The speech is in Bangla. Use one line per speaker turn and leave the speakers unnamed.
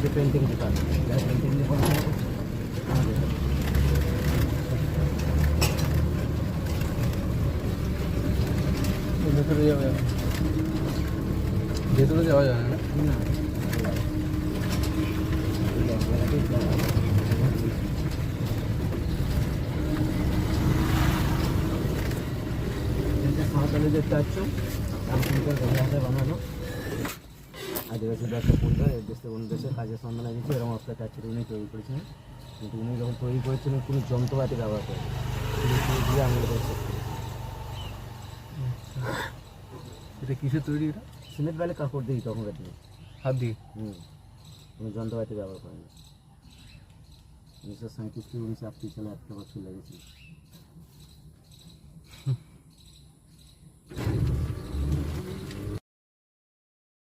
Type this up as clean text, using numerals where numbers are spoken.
যে পেন্টিং দোকান, যারা পেন্টিং নিয়ে পড়াশোনা করছে আমাদের এখানে।
ভেতরে যাওয়া যাবে, ভেতরে যাওয়া যাবে না।
না সাঁওতালি দেখতে পাচ্ছ, রামচন্দ্রের গঙ্গাতে বানানো আদিবাসীদের একটা পরিবার, এর দেশে অন্য দেশে কাজের সন্ধানে গেছে, এরকম একটা কাজ উনি তৈরি করেছিলেন। কিন্তু উনি যখন তৈরি করেছিলেন কোনো যন্ত্রপাতি ব্যবহার করেন, দিয়ে আঙুল করছে।
এটা কিসের তৈরি? এটা
সিমেন্ট বালি কাপড় দিই তখনকার দিনে,
হাত দিয়ে।
কোনো যন্ত্রপাতি ব্যবহার করেন না। 1937 থেকে 1938 সালে একটা বছর লেগেছিল।